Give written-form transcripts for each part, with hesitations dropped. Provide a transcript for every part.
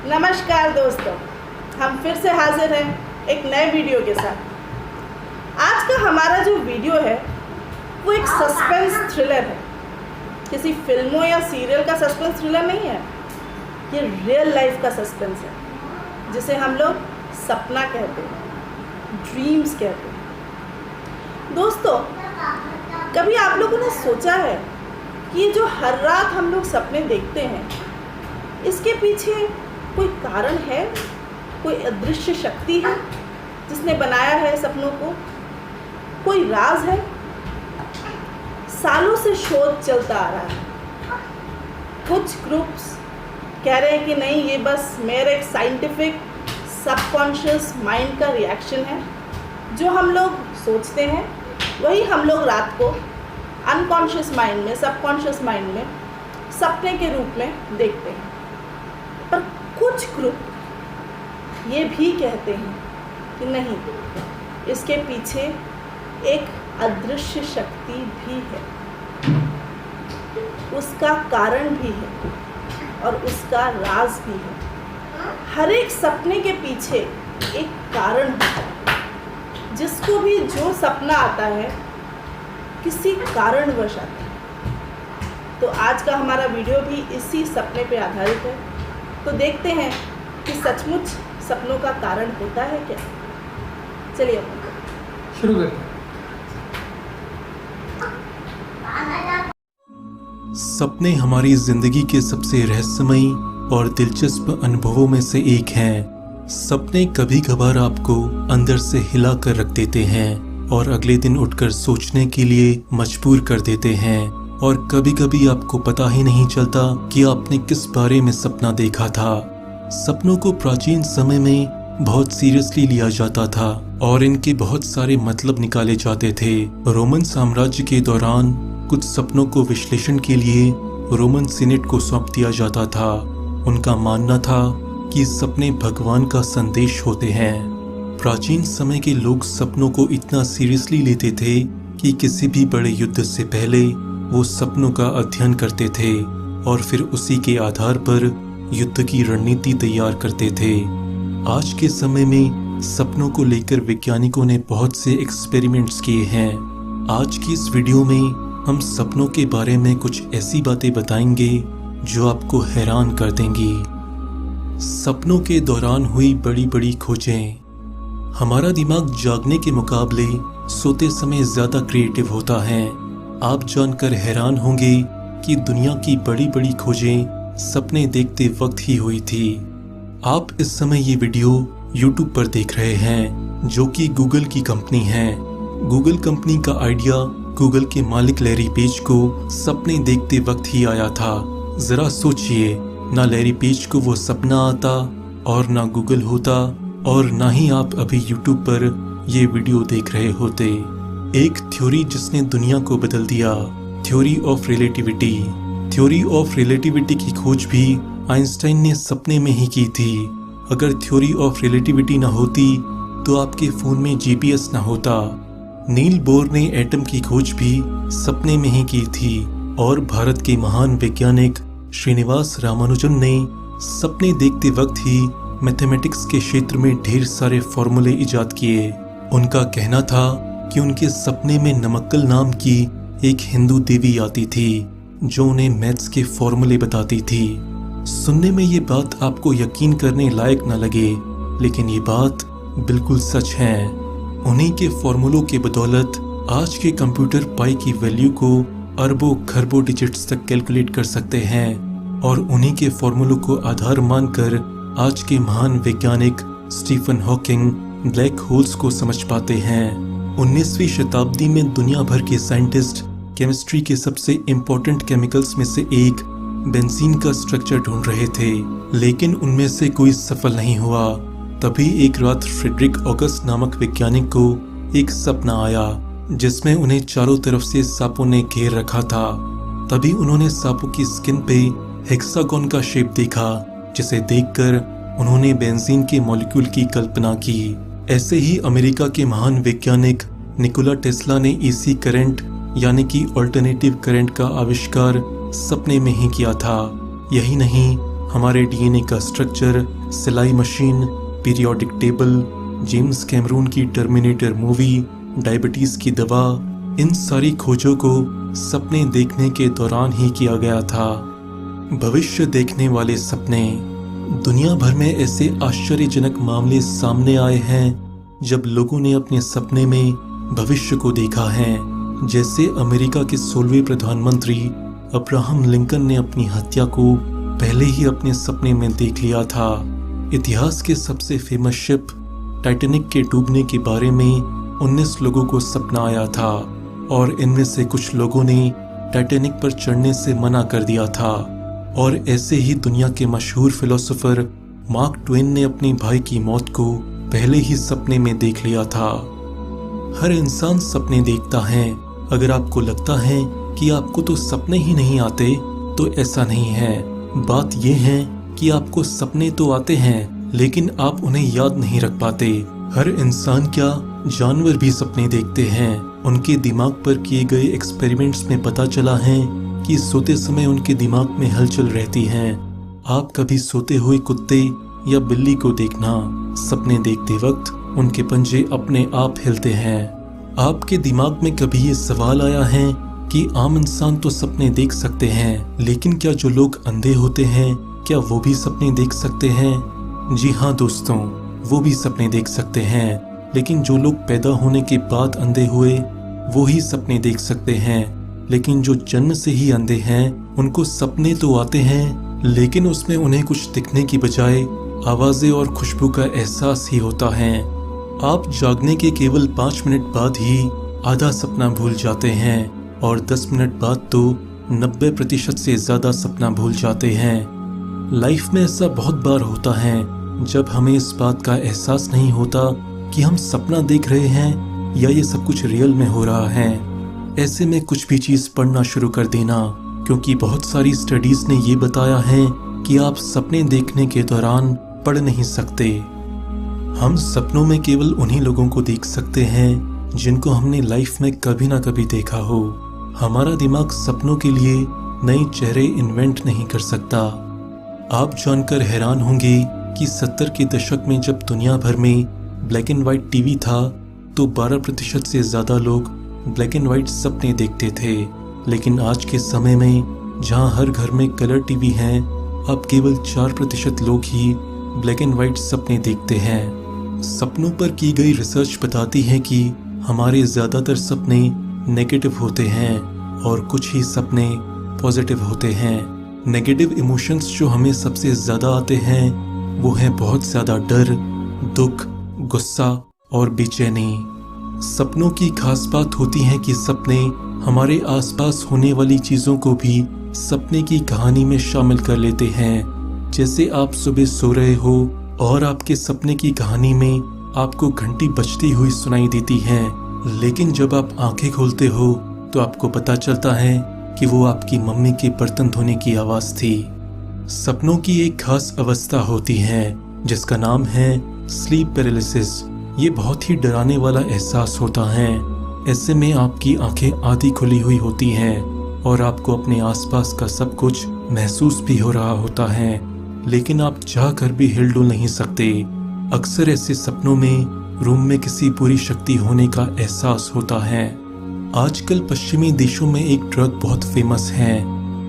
नमस्कार दोस्तों, हम फिर से हाजिर हैं एक नए वीडियो के साथ। आज का हमारा जो वीडियो है वो एक सस्पेंस थ्रिलर है। किसी फिल्मों या सीरियल का सस्पेंस थ्रिलर नहीं है, ये रियल लाइफ का सस्पेंस है जिसे हम लोग सपना कहते हैं, ड्रीम्स कहते हैं। दोस्तों, कभी आप लोगों ने सोचा है कि ये जो हर रात हम लोग सपने देखते हैं इसके पीछे कोई कारण है, कोई अदृश्य शक्ति है जिसने बनाया है सपनों को, कोई राज है? सालों से शोध चलता आ रहा है। कुछ ग्रुप्स कह रहे हैं कि नहीं, ये बस मेरे एक साइंटिफिक सबकॉन्शियस माइंड का रिएक्शन है। जो हम लोग सोचते हैं वही हम लोग रात को अनकॉन्शियस माइंड में, सबकॉन्शियस माइंड में सपने के रूप में देखते हैं। पर कुछ ग्रुप ये भी कहते हैं कि नहीं, इसके पीछे एक अदृश्य शक्ति भी है, उसका कारण भी है और उसका राज भी है। हर एक सपने के पीछे एक कारण होता है। जिसको भी जो सपना आता है किसी कारणवश आता है। तो आज का हमारा वीडियो भी इसी सपने पे आधारित है। तो देखते हैं कि सचमुच सपनों का कारण होता है क्या। चलिए शुरू करते हैं। सपने हमारी जिंदगी के सबसे रहस्यमयी और दिलचस्प अनुभवों में से एक हैं। सपने कभी कभार आपको अंदर से हिला कर रख देते हैं और अगले दिन उठकर सोचने के लिए मजबूर कर देते हैं। और कभी कभी आपको पता ही नहीं चलता कि आपने किस बारे में सपना देखा था। सपनों को प्राचीन समय में बहुत सीरियसली लिया जाता था और इनके बहुत सारे मतलब निकाले जाते थे। रोमन साम्राज्य के दौरान कुछ सपनों को विश्लेषण के लिए रोमन सीनेट को सौंप दिया जाता था। उनका मानना था कि सपने भगवान का संदेश होते हैं। प्राचीन समय के लोग सपनों को इतना सीरियसली लेते थे कि किसी भी बड़े युद्ध से पहले वो सपनों का अध्ययन करते थे और फिर उसी के आधार पर युद्ध की रणनीति तैयार करते थे। आज के समय में सपनों को लेकर वैज्ञानिकों ने बहुत से एक्सपेरिमेंट्स किए हैं। आज की इस वीडियो में हम सपनों के बारे में कुछ ऐसी बातें बताएंगे जो आपको हैरान कर देंगी। सपनों के दौरान हुई बड़ी बड़ी खोजें। हमारा दिमाग जागने के मुकाबले सोते समय ज्यादा क्रिएटिव होता है। आप जानकर हैरान होंगे कि दुनिया की बड़ी बड़ी खोजें सपने देखते वक्त ही हुई थी। आप इस समय ये वीडियो YouTube पर देख रहे हैं, जो कि गूगल की कंपनी है। गूगल कंपनी का आइडिया गूगल के मालिक लैरी पेज को सपने देखते वक्त ही आया था। जरा सोचिए, ना लैरी पेज को वो सपना आता और ना गूगल होता और ना ही आप अभी YouTube पर ये वीडियो देख रहे होते। एक थ्योरी जिसने दुनिया को बदल दिया, theory of relativity. Theory of relativity की खोज भी आइंस्टाइन ने सपने में ही की थी। अगर थ्योरी ऑफ रिलेटिविटी ना होती तो आपके फोन में GPS ना होता। नील बोर ने एटम की खोज भी सपने में ही की थी और भारत के महान वैज्ञानिक श्रीनिवास रामानुजन ने सपने देखते वक्त ही मैथमेटिक्स के क्षेत्र में ढेर सारे फॉर्मूले इजाद किए। उनका कहना था कि उनके सपने में नमक्कल नाम की एक हिंदू देवी आती थी जो उन्हें मैथ्स के फॉर्मूले बताती थी। सुनने में ये बात आपको यकीन करने लायक न लगे, लेकिन ये बात बिल्कुल सच है। उन्हीं के फॉर्मूलों के बदौलत आज के कंप्यूटर पाई की वैल्यू को अरबों खरबों डिजिट्स तक कैलकुलेट कर सकते हैं और उन्हीं के फॉर्मूलों को आधार मानकर आज के महान वैज्ञानिक स्टीफन हॉकिंग ब्लैक होल्स को समझ पाते हैं। 19वीं शताब्दी में दुनिया भर के साइंटिस्ट केमिस्ट्री के सबसे इम्पोर्टेंट केमिकल्स में से एक बेंजीन का स्ट्रक्चर ढूंढ रहे थे, लेकिन उनमें से कोई सफल नहीं हुआ। तभी एक रात फ्रेडरिक ऑगस्ट नामक वैज्ञानिक को एक सपना आया जिसमें उन्हें चारों तरफ से सांपों ने घेर रखा था। तभी उन्होंने सांपों की स्किन पे हेक्सागोन का शेप देखा, जिसे देखकर उन्होंने बेंजीन के मॉलिक्यूल की कल्पना की। ऐसे ही अमेरिका के महान वैज्ञानिक निकोला टेस्ला ने एसी करंट यानी कि अल्टरनेटिव करंट का आविष्कार सपने में ही किया था। यही नहीं, हमारे डीएनए का स्ट्रक्चर, सिलाई machine, periodic table, James Cameron की टर्मिनेटर मूवी, डायबिटीज की दवा, इन सारी खोजों को सपने देखने के दौरान ही किया गया था। भविष्य देखने वाले सपने। दुनिया भर में ऐसे आश्चर्यजनक मामले सामने आए हैं जब लोगों ने अपने सपने में भविष्य को देखा है। जैसे अमेरिका के 16वें प्रधानमंत्री अब्राहम लिंकन ने अपनी हत्या को पहले ही अपने सपने में देख लिया था। इतिहास के सबसे फेमस शिप टाइटैनिक के डूबने के बारे में 19 लोगों को सपना आया था और इनमें से कुछ लोगों ने टाइटैनिक पर चढ़ने से मना कर दिया था। और ऐसे ही दुनिया के मशहूर फिलोसोफर मार्क ट्वेन ने अपने भाई की मौत को पहले ही सपने में देख लिया था। हर इंसान सपने देखता है। अगर आपको लगता है कि आपको तो सपने ही नहीं आते, तो ऐसा नहीं है। बात यह है कि आपको सपने तो आते हैं, लेकिन आप उन्हें याद नहीं रख पाते। हर इंसान क्या, जानवर भी सपने देखते हैं। उनके दिमाग पर किए गए एक्सपेरिमेंट्स में पता चला है कि सोते समय उनके दिमाग में हलचल रहती है। आप कभी सोते हुए कुत्ते या बिल्ली को देखना, सपने देखते वक्त उनके पंजे अपने आप हिलते हैं। आपके दिमाग में कभी ये सवाल आया है कि आम इंसान तो सपने देख सकते हैं, लेकिन क्या जो लोग अंधे होते हैं, क्या वो भी सपने देख सकते हैं? जी हाँ दोस्तों, वो भी सपने देख सकते हैं, लेकिन जो लोग पैदा होने के बाद अंधे हुए, वो ही सपने देख सकते हैं। लेकिन जो जन्म से ही अंधे हैं, उनको सपने तो आते हैं, लेकिन उसमें उन्हें कुछ दिखने की बजाय आवाजें और खुशबू का एहसास ही होता है। आप जागने के केवल 5 मिनट बाद ही आधा सपना भूल जाते हैं और 10 मिनट बाद तो 90% से ज्यादा सपना भूल जाते हैं। लाइफ में ऐसा बहुत बार होता है जब हमें इस बात का एहसास नहीं होता कि हम सपना देख रहे हैं या ये सब कुछ रियल में हो रहा है। ऐसे में कुछ भी चीज पढ़ना शुरू कर देना, क्योंकि बहुत सारी स्टडीज ने ये बताया है कि आप सपने देखने के दौरान पढ़ नहीं सकते। हम सपनों में केवल उन्हीं लोगों को देख सकते हैं जिनको हमने लाइफ में कभी ना कभी देखा हो। हमारा दिमाग सपनों के लिए नए चेहरे इन्वेंट नहीं कर सकता। आप जानकर हैरान होंगे कि 70 के दशक में जब दुनिया भर में ब्लैक एंड व्हाइट टीवी था, तो 12% से ज्यादा लोग ब्लैक एंड व्हाइट सपने देखते थे। लेकिन आज के समय में जहां हर घर में कलर टीवी हैं, अब केवल 4% लोग ही ब्लैक एंड व्हाइट सपने देखते हैं। सपनों पर की गई रिसर्च बताती है कि हमारे ज्यादातर सपने नेगेटिव होते हैं और कुछ ही सपने पॉजिटिव होते हैं। नेगेटिव इमोशंस जो हमें सबसे ज्यादा आते हैं वो है बहुत ज्यादा डर, दुख, गुस्सा और बेचैनी। सपनों की खास बात होती है कि सपने हमारे आसपास होने वाली चीजों को भी सपने की कहानी में शामिल कर लेते हैं। जैसे आप सुबह सो रहे हो और आपके सपने की कहानी में आपको घंटी बजती हुई सुनाई देती है, लेकिन जब आप आंखें खोलते हो तो आपको पता चलता है कि वो आपकी मम्मी के बर्तन धोने की आवाज थी। सपनों की एक खास अवस्था होती है जिसका नाम है स्लीप पैरालिसिस। ये बहुत ही डराने वाला एहसास होता है। ऐसे में आपकी आंखें आधी खुली हुई होती हैं और आपको अपने आसपास का सब कुछ महसूस भी हो रहा होता है, लेकिन आप चाह कर भी हिल डुल नहीं सकते। अक्सर ऐसे सपनों में रूम में किसी बुरी शक्ति होने का एहसास होता है। आजकल पश्चिमी देशों में एक ड्रग बहुत फेमस है,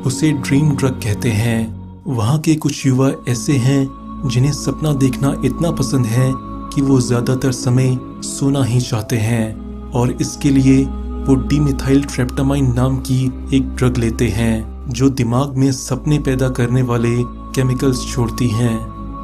उसे ड्रीम ड्रग कहते हैं। वहाँ के कुछ युवा ऐसे हैं जिन्हें सपना देखना इतना पसंद है कि वो ज्यादातर समय सोना ही चाहते हैं और इसके लिए वो डिमिथाइल ट्रिप्टामाइन नाम की एक ड्रग लेते हैं जो दिमाग में सपने पैदा करने वाले केमिकल्स छोड़ती हैं।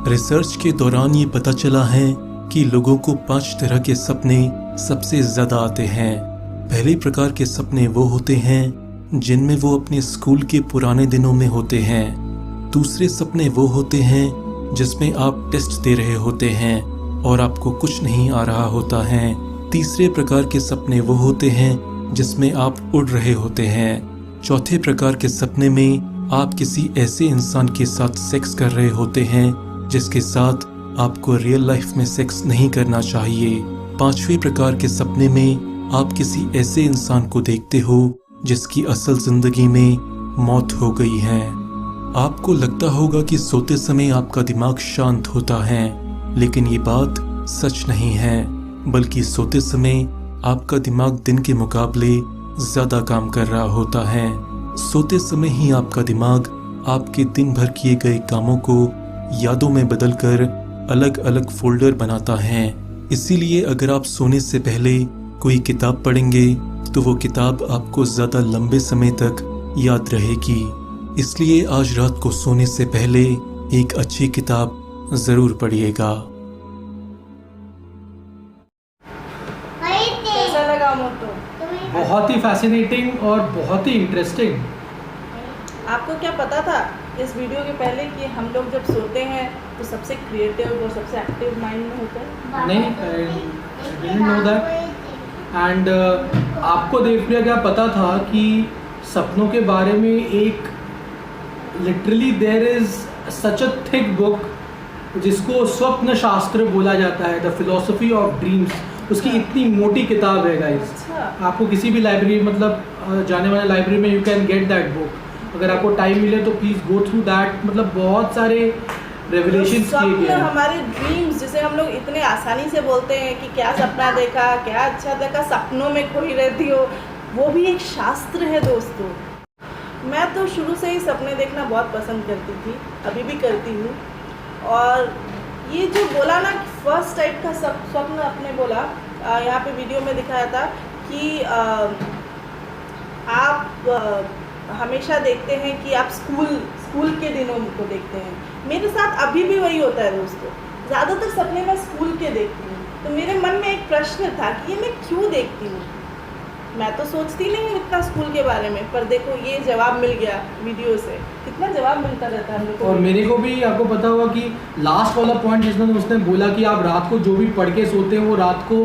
रिसर्च के दौरान ये पता चला है कि लोगों को 5 तरह के सपने सबसे ज्यादा आते हैं। पहले प्रकार के सपने वो होते हैं जिनमें वो अपने स्कूल के पुराने दिनों में होते हैं। दूसरे सपने वो होते हैं जिसमें आप टेस्ट दे रहे होते हैं और आपको कुछ नहीं आ रहा होता है। तीसरे प्रकार के सपने वो होते हैं जिसमें आप उड़ रहे होते हैं। चौथे प्रकार के सपने में आप किसी ऐसे इंसान के साथ सेक्स कर रहे होते हैं जिसके साथ आपको रियल लाइफ में सेक्स नहीं करना चाहिए। पांचवें प्रकार के सपने में आप किसी ऐसे इंसान को देखते हो जिसकी असल जिंदगी में मौत हो गई है। आपको लगता होगा कि सोते समय आपका दिमाग शांत होता है, लेकिन ये बात सच नहीं है, बल्कि सोते समय आपका दिमाग दिन के मुकाबले ज्यादा काम कर रहा होता है। सोते समय ही आपका दिमाग आपके दिन भर किए गए कामों को यादों में बदलकर अलग अलग फोल्डर बनाता है। इसीलिए अगर आप सोने से पहले कोई किताब पढ़ेंगे तो वो किताब आपको ज्यादा लंबे समय तक याद रहेगी। इसलिए आज रात को सोने से पहले एक अच्छी किताब जरूर पढ़िएगा। कैसा लगा मोटो? बहुत ही फैसिनेटिंग और बहुत ही इंटरेस्टिंग। आपको क्या पता था इस वीडियो के पहले कि हम लोग जब सोते हैं तो सबसे क्रिएटिव और सबसे एक्टिव माइंड में होता है? नहीं, I didn't know that. And आपको देवप्रिया क्या पता था कि सपनों के बारे में एक literally there is such a thick book जिसको स्वप्न शास्त्र बोला जाता है, द फिलोसफी ऑफ ड्रीम्स। उसकी इतनी मोटी किताब है गाइस। अच्छा। आपको किसी भी लाइब्रेरी मतलब जाने वाले लाइब्रेरी में you can get that book. अगर आपको टाइम मिले तो प्लीज़ गो थ्रू दैट। मतलब बहुत सारे रेवलेशंस किए गए हैं। हमारे ड्रीम्स जिसे हम लोग इतने आसानी से बोलते हैं कि क्या सपना देखा, क्या अच्छा देखा, सपनों में खोई रहती हो, वो भी एक शास्त्र है दोस्तों। मैं तो शुरू से ही सपने देखना बहुत पसंद करती थी, अभी भी करती हूँ। और ये जो बोला ना फर्स्ट टाइप का स्वप्न आपने बोला, यहाँ पे वीडियो में दिखाया था कि आप हमेशा देखते हैं कि आप स्कूल के दिनों को देखते हैं। मेरे साथ अभी भी वही होता है दोस्तों। ज़्यादातर सपने मैं स्कूल के देखती हूँ, तो मेरे मन में एक प्रश्न था कि ये मैं क्यों देखती हूँ। मैं तो सोचती नहीं हूँ इतना स्कूल के बारे में, पर देखो ये जवाब मिल गया वीडियो से। कितना जवाब मिलता रहता है हम लोग को। और मेरे को भी आपको पता होगा कि लास्ट वाला पॉइंट जिसमें उसने बोला कि आप रात को जो भी पढ़ के सोते हैं वो रात को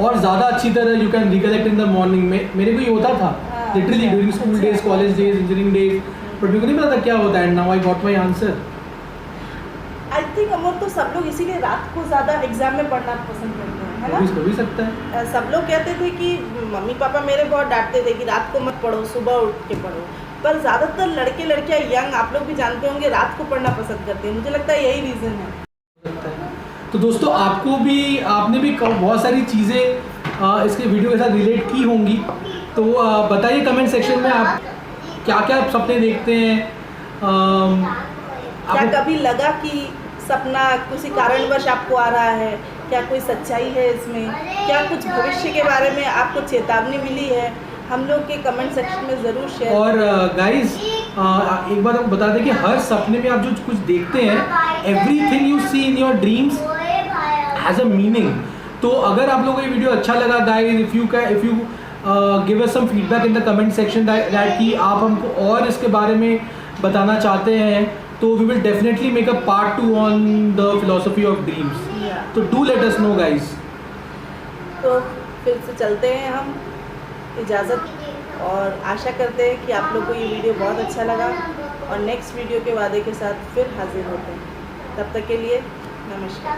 और ज़्यादा अच्छी तरह you can recollect in the morning में। मेरे को ये होता था literally during school days, college days, engineering days, but मेरे को नहीं पता था क्या होता है। And now I got my answer. I think Amar तो सब लोग इसीलिए रात को ज़्यादा एग्जाम में पढ़ना पसंद करते हैं, है ना? हो भी सकता है। सब लोग कहते थे कि मम्मी पापा मेरे बहुत डांटते थे कि रात को मत पढ़ो, सुबह उठ के पढ़ो। पर ज़्यादातर लड़के लड़कियाँ यंग, आप लोग भी जानते होंगे, रात को पढ़ना पसंद करते हैं। मुझे लगता है यही रीज़न है। तो दोस्तों आपने भी बहुत सारी चीज़ें इसके वीडियो के साथ रिलेट की होंगी। तो बताइए कमेंट सेक्शन में आप क्या क्या सपने देखते हैं। क्या कभी लगा कि सपना किसी कारणवश आपको आ रहा है? क्या कोई सच्चाई है इसमें? क्या कुछ भविष्य के बारे में आपको चेतावनी मिली है? हम लोग के कमेंट सेक्शन में ज़रूर शेयर। और गाइस एक बार हम बता दें कि हर सपने में आप जो कुछ देखते हैं, everything you see in your dreams has a meaning. तो अगर आप लोगों को ये वीडियो अच्छा लगा guys, if you give us some feedback in the comment section that कि आप हमको और इसके बारे में बताना चाहते हैं, तो we will definitely make a part 2 on the philosophy of dreams. तो do let us know guys. तो फिर से चलते हैं हम, इजाज़त, और आशा करते हैं कि आप लोग को ये वीडियो बहुत अच्छा लगा, और नेक्स्ट वीडियो के वादे के साथ फिर हाजिर होते हैं। तब तक के लिए नमस्कार।